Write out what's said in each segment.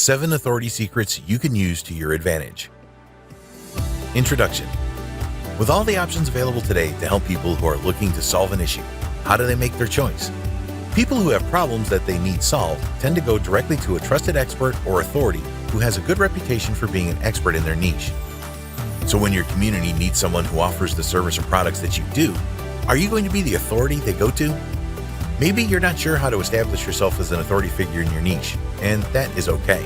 7 authority secrets you can use to your advantage. Introduction. With all the options available today to help people who are looking to solve an issue, how do they make their choice? People who have problems that they need solved tend to go directly to a trusted expert or authority who has a good reputation for being an expert in their niche. So when your community needs someone who offers the service or products that you do, are you going to be the authority they go to? Maybe you're not sure how to establish yourself as an authority figure in your niche, and that is okay.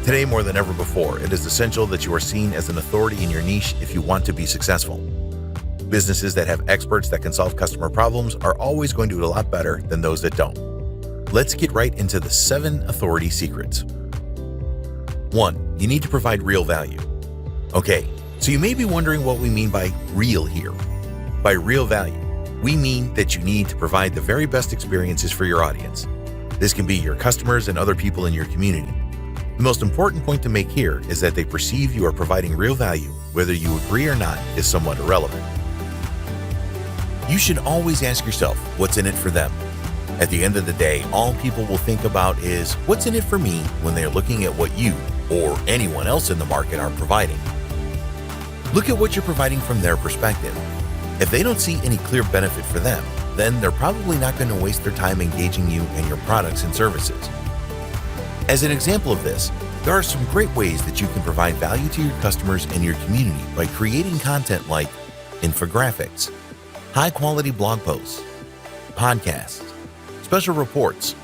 Today, more than ever before, it is essential that you are seen as an authority in your niche if you want to be successful. Businesses that have experts that can solve customer problems are always going to do a lot better than those that don't. Let's get right into the 7 authority secrets. 1. You need to provide real value. Okay, so you may be wondering what we mean by real here. By real value, we mean that you need to provide the very best experiences for your audience. This can be your customers and other people in your community. The most important point to make here is that they perceive you are providing real value. Whether you agree or not is somewhat irrelevant. You should always ask yourself, what's in it for them? At the end of the day, all people will think about is, what's in it for me when they're looking at what you or anyone else in the market are providing. Look at what you're providing from their perspective. If they don't see any clear benefit for them, then they're probably not going to waste their time engaging you and your products and services. As an example of this, there are some great ways that you can provide value to your customers and your community by creating content like infographics, high-quality blog posts, podcasts, special reports,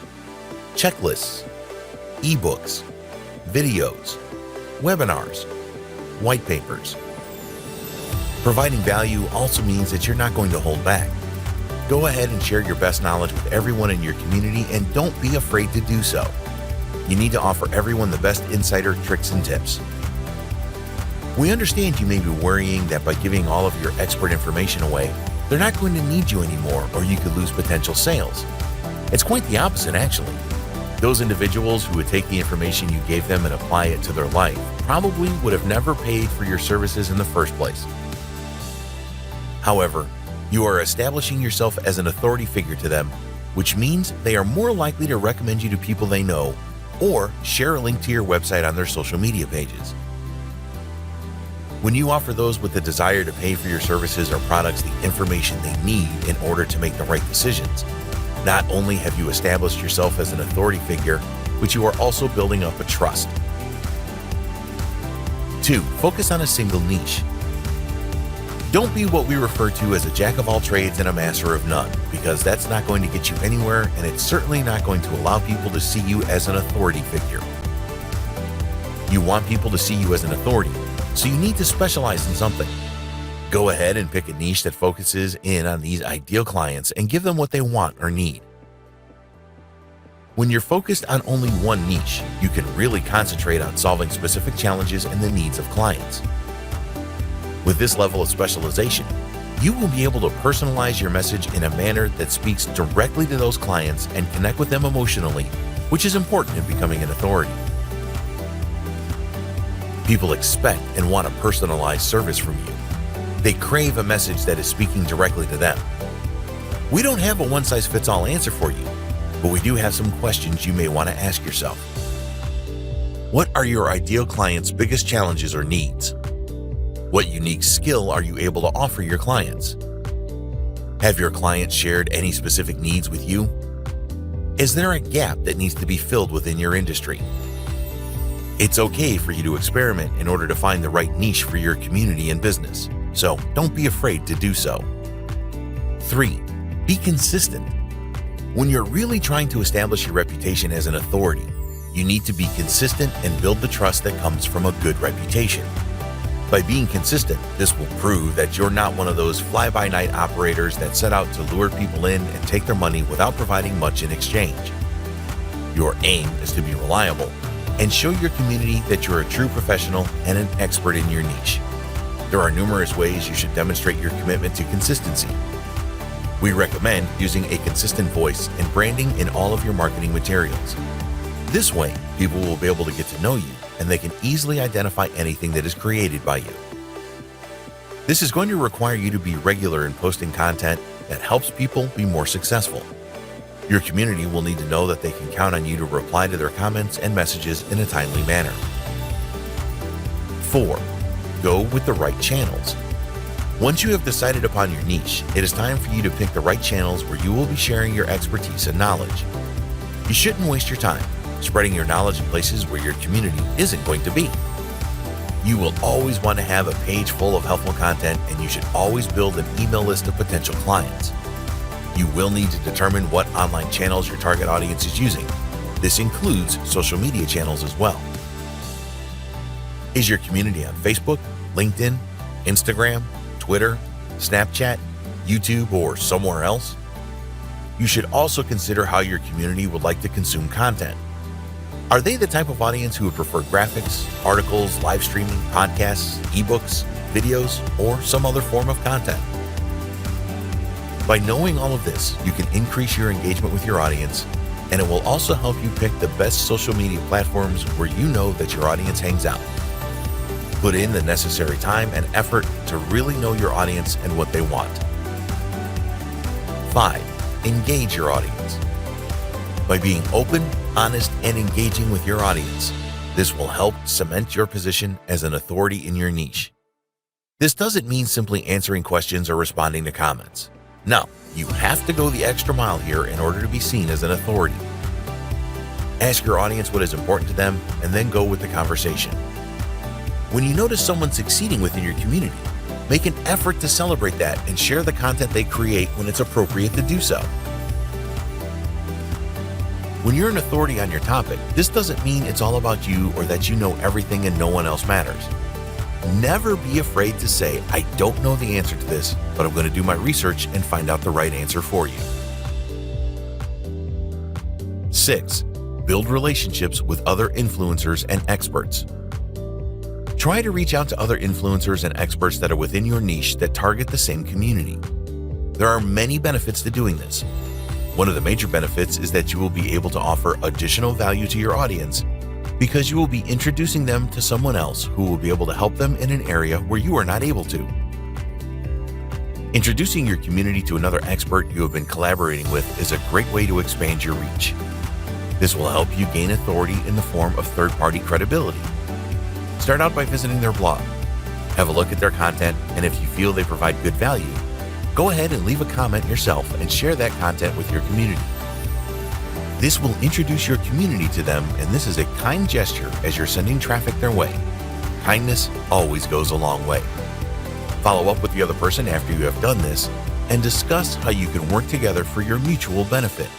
checklists, ebooks, videos, webinars, white papers. Providing value also means that you're not going to hold back. Go ahead and share your best knowledge with everyone in your community and don't be afraid to do so. You need to offer everyone the best insider tricks and tips. We understand you may be worrying that by giving all of your expert information away, they're not going to need you anymore or you could lose potential sales. It's quite the opposite, actually. Those individuals who would take the information you gave them and apply it to their life probably would have never paid for your services in the first place. However, you are establishing yourself as an authority figure to them, which means they are more likely to recommend you to people they know or share a link to your website on their social media pages. When you offer those with the desire to pay for your services or products the information they need in order to make the right decisions, not only have you established yourself as an authority figure, but you are also building up a trust. 2. Focus on a single niche. Don't be what we refer to as a jack of all trades and a master of none, because that's not going to get you anywhere and it's certainly not going to allow people to see you as an authority figure. You want people to see you as an authority, so you need to specialize in something. Go ahead and pick a niche that focuses in on these ideal clients and give them what they want or need. When you're focused on only one niche, you can really concentrate on solving specific challenges and the needs of clients. With this level of specialization, you will be able to personalize your message in a manner that speaks directly to those clients and connect with them emotionally, which is important in becoming an authority. People expect and want a personalized service from you. They crave a message that is speaking directly to them. We don't have a one-size-fits-all answer for you, but we do have some questions you may want to ask yourself. What are your ideal clients' biggest challenges or needs? What unique skill are you able to offer your clients? Have your clients shared any specific needs with you? Is there a gap that needs to be filled within your industry? It's okay for you to experiment in order to find the right niche for your community and business, so don't be afraid to do so. 3. Be consistent. When you're really trying to establish your reputation as an authority, you need to be consistent and build the trust that comes from a good reputation. By being consistent, this will prove that you're not one of those fly-by-night operators that set out to lure people in and take their money without providing much in exchange. Your aim is to be reliable and show your community that you're a true professional and an expert in your niche. There are numerous ways you should demonstrate your commitment to consistency. We recommend using a consistent voice and branding in all of your marketing materials. This way, people will be able to get to know you and they can easily identify anything that is created by you. This is going to require you to be regular in posting content that helps people be more successful. Your community will need to know that they can count on you to reply to their comments and messages in a timely manner. 4. Go with the right channels. Once you have decided upon your niche, it is time for you to pick the right channels where you will be sharing your expertise and knowledge. You shouldn't waste your time spreading your knowledge in places where your community isn't going to be. You will always want to have a page full of helpful content, and you should always build an email list of potential clients. You will need to determine what online channels your target audience is using. This includes social media channels as well. Is your community on Facebook, LinkedIn, Instagram, Twitter, Snapchat, YouTube, or somewhere else? You should also consider how your community would like to consume content. Are they the type of audience who would prefer graphics, articles, live streaming, podcasts, ebooks, videos, or some other form of content? By knowing all of this, you can increase your engagement with your audience, and it will also help you pick the best social media platforms where you know that your audience hangs out. Put in the necessary time and effort to really know your audience and what they want. 5. Engage your audience. By being open, honest, and engaging with your audience, this will help cement your position as an authority in your niche. This doesn't mean simply answering questions or responding to comments. No, you have to go the extra mile here in order to be seen as an authority. Ask your audience what is important to them and then go with the conversation. When you notice someone succeeding within your community, make an effort to celebrate that and share the content they create when it's appropriate to do so. When you're an authority on your topic, this doesn't mean it's all about you or that you know everything and no one else matters. Never be afraid to say, I don't know the answer to this, but I'm going to do my research and find out the right answer for you. 6. Build relationships with other influencers and experts. Try to reach out to other influencers and experts that are within your niche that target the same community. There are many benefits to doing this. One of the major benefits is that you will be able to offer additional value to your audience because you will be introducing them to someone else who will be able to help them in an area where you are not able to. Introducing your community to another expert you have been collaborating with is a great way to expand your reach. This will help you gain authority in the form of third-party credibility. Start out by visiting their blog. Have a look at their content, and if you feel they provide good value, go ahead and leave a comment yourself and share that content with your community. This will introduce your community to them, and this is a kind gesture as you're sending traffic their way. Kindness always goes a long way. Follow up with the other person after you have done this and discuss how you can work together for your mutual benefit.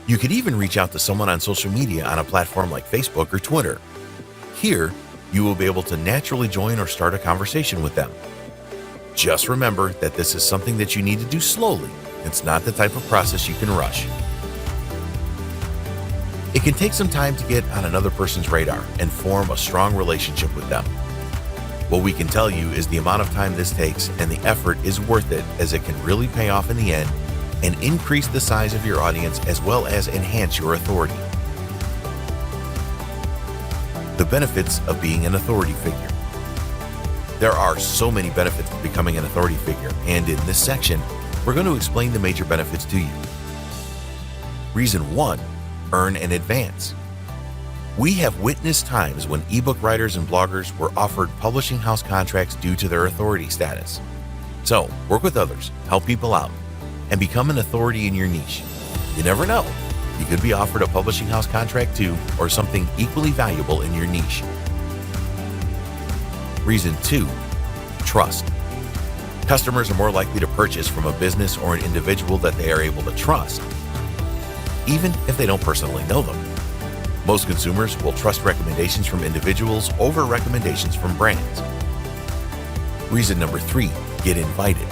You could even reach out to someone on social media on a platform like Facebook or Twitter. Here, you will be able to naturally join or start a conversation with them. Just remember that this is something that you need to do slowly. It's not the type of process you can rush. It can take some time to get on another person's radar and form a strong relationship with them. What we can tell you is the amount of time this takes and the effort is worth it, as it can really pay off in the end and increase the size of your audience as well as enhance your authority. The benefits of being an authority figure. There are so many benefits to becoming an authority figure, and in this section, we're going to explain the major benefits to you. Reason 1, earn in advance. We have witnessed times when ebook writers and bloggers were offered publishing house contracts due to their authority status. So, work with others, help people out, and become an authority in your niche. You never know. You could be offered a publishing house contract too, or something equally valuable in your niche. Reason 2, trust. Customers are more likely to purchase from a business or an individual that they are able to trust, even if they don't personally know them. Most consumers will trust recommendations from individuals over recommendations from brands. Reason number 3, get invited.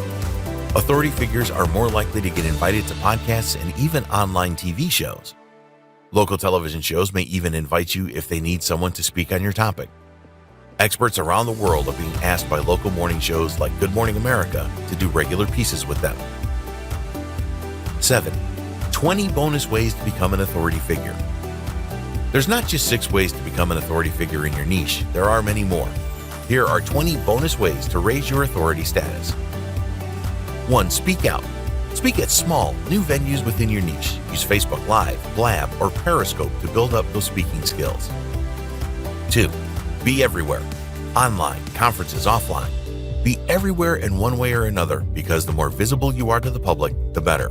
Authority figures are more likely to get invited to podcasts and even online TV shows. Local television shows may even invite you if they need someone to speak on your topic. Experts around the world are being asked by local morning shows like Good Morning America to do regular pieces with them. 7. 20 bonus ways to become an authority figure. There's not just 6 ways to become an authority figure in your niche, there are many more. Here are 20 bonus ways to raise your authority status. 1. Speak out. Speak at small, new venues within your niche. Use Facebook Live, Blab, or Periscope to build up those speaking skills. 2. Be everywhere. Online, conferences, offline. Be everywhere in one way or another, because the more visible you are to the public, the better.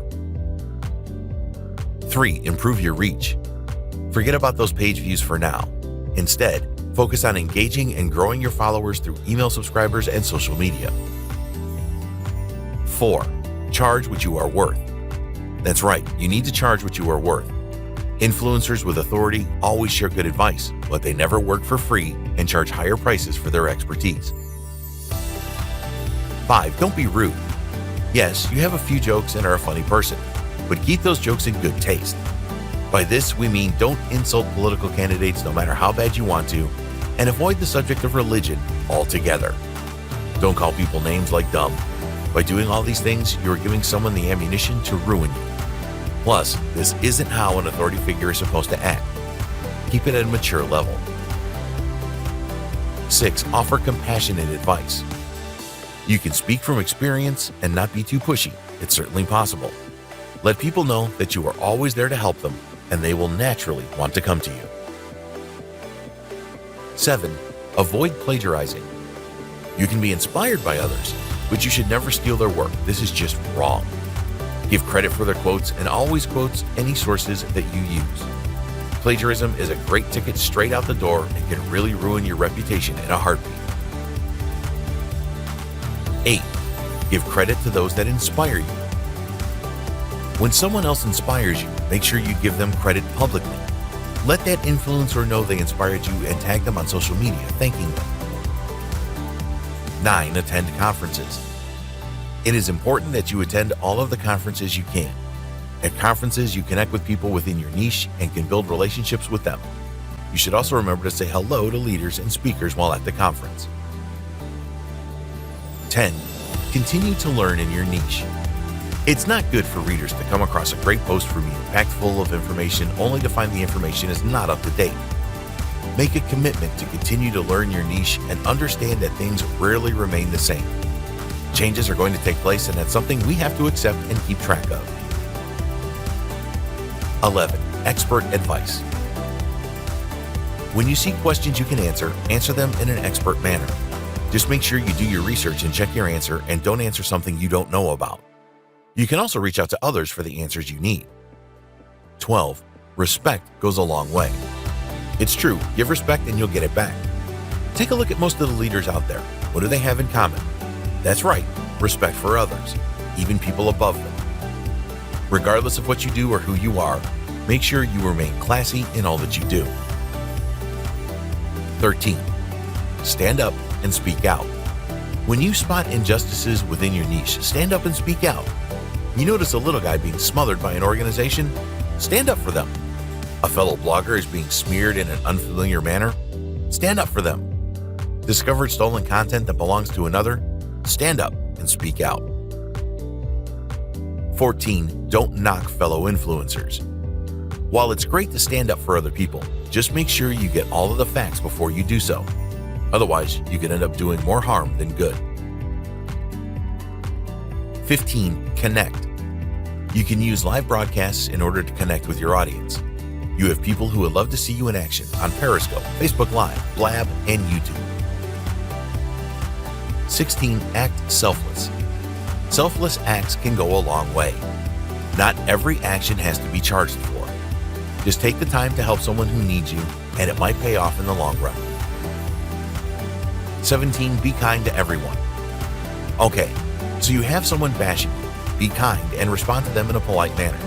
3. Improve your reach. Forget about those page views for now. Instead, focus on engaging and growing your followers through email subscribers and social media. 4. Charge what you are worth. That's right, you need to charge what you are worth. Influencers with authority always share good advice, but they never work for free and charge higher prices for their expertise. 5. Don't be rude. Yes, you have a few jokes and are a funny person, but keep those jokes in good taste. By this, we mean don't insult political candidates no matter how bad you want to, and avoid the subject of religion altogether. Don't call people names like dumb. By doing all these things, you are giving someone the ammunition to ruin you. Plus, this isn't how an authority figure is supposed to act. Keep it at a mature level. 6. Offer compassionate advice. You can speak from experience and not be too pushy. It's certainly possible. Let people know that you are always there to help them, and they will naturally want to come to you. 7. Avoid plagiarizing. You can be inspired by others, but you should never steal their work. This is just wrong. Give credit for their quotes and always quote any sources that you use. Plagiarism is a great ticket straight out the door and can really ruin your reputation in a heartbeat. 8. Give credit to those that inspire you. When someone else inspires you, make sure you give them credit publicly. Let that influencer know they inspired you and tag them on social media thanking them. 9. Attend conferences. It is important that you attend all of the conferences you can. At conferences, you connect with people within your niche and can build relationships with them. You should also remember to say hello to leaders and speakers while at the conference. 10. Continue to learn in your niche. It's not good for readers to come across a great post from you packed full of information only to find the information is not up to date. Make a commitment to continue to learn your niche and understand that things rarely remain the same. Changes are going to take place, and that's something we have to accept and keep track of. 11. Expert advice. When you see questions you can answer them in an expert manner. Just make sure you do your research and check your answer, and don't answer something you don't know about. You can also reach out to others for the answers you need. 12. Respect goes a long way. It's true, give respect and you'll get it back. Take a look at most of the leaders out there. What do they have in common? That's right, respect for others, even people above them. Regardless of what you do or who you are, make sure you remain classy in all that you do. 13. Stand up and speak out. When you spot injustices within your niche, stand up and speak out. You notice a little guy being smothered by an organization? Stand up for them. A fellow blogger is being smeared in an unfamiliar manner? Stand up for them. Discovered stolen content that belongs to another? Stand up and speak out. 14. Don't knock fellow influencers. While it's great to stand up for other people, just make sure you get all of the facts before you do so. Otherwise, you could end up doing more harm than good. 15. Connect. You can use live broadcasts in order to connect with your audience. You have people who would love to see you in action on Periscope, Facebook Live, Blab, and YouTube. 16. Act selfless. Selfless acts can go a long way. Not every action has to be charged for. Just take the time to help someone who needs you, and it might pay off in the long run. 17. Be kind to everyone. Okay, so you have someone bashing you. Be kind and respond to them in a polite manner.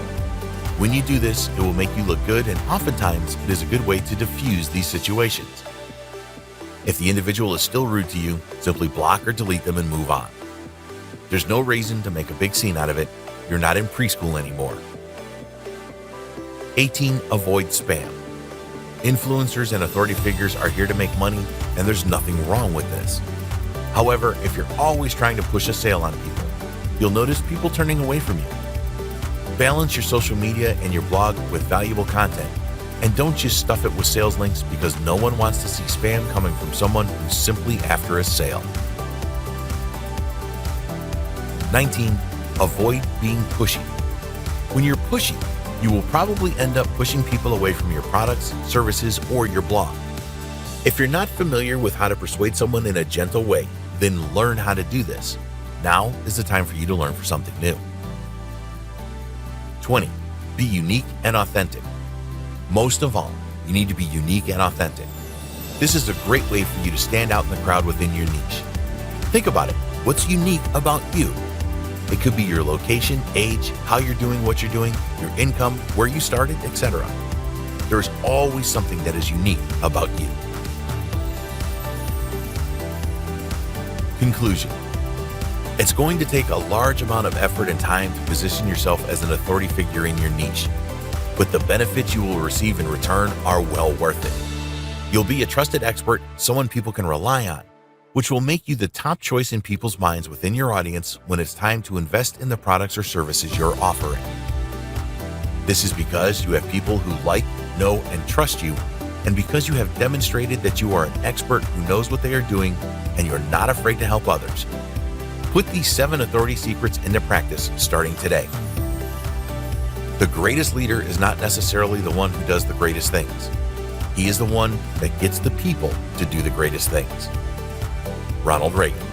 When you do this, it will make you look good, and oftentimes it is a good way to diffuse these situations. If the individual is still rude to you, simply block or delete them and move on. There's no reason to make a big scene out of it. You're not in preschool anymore. 18. Avoid spam. Influencers and authority figures are here to make money, and there's nothing wrong with this. However, if you're always trying to push a sale on people, you'll notice people turning away from you. Balance your social media and your blog with valuable content, and don't just stuff it with sales links, because no one wants to see spam coming from someone who's simply after a sale. 19. Avoid being pushy. When you're pushy, you will probably end up pushing people away from your products, services, or your blog. If you're not familiar with how to persuade someone in a gentle way, then learn how to do this. Now is the time for you to learn for something new. 20. Be unique and authentic. Most of all, you need to be unique and authentic. This is a great way for you to stand out in the crowd within your niche. Think about it. What's unique about you? It could be your location, age, how you're doing what you're doing, your income, where you started, etc. There's always something that is unique about you. Conclusion. It's going to take a large amount of effort and time to position yourself as an authority figure in your niche, but the benefits you will receive in return are well worth it. You'll be a trusted expert, someone people can rely on, which will make you the top choice in people's minds within your audience when it's time to invest in the products or services you're offering. This is because you have people who like, know, and trust you, and because you have demonstrated that you are an expert who knows what they are doing and you're not afraid to help others. Put these 7 authority secrets into practice starting today. The greatest leader is not necessarily the one who does the greatest things. He is the one that gets the people to do the greatest things. Ronald Reagan.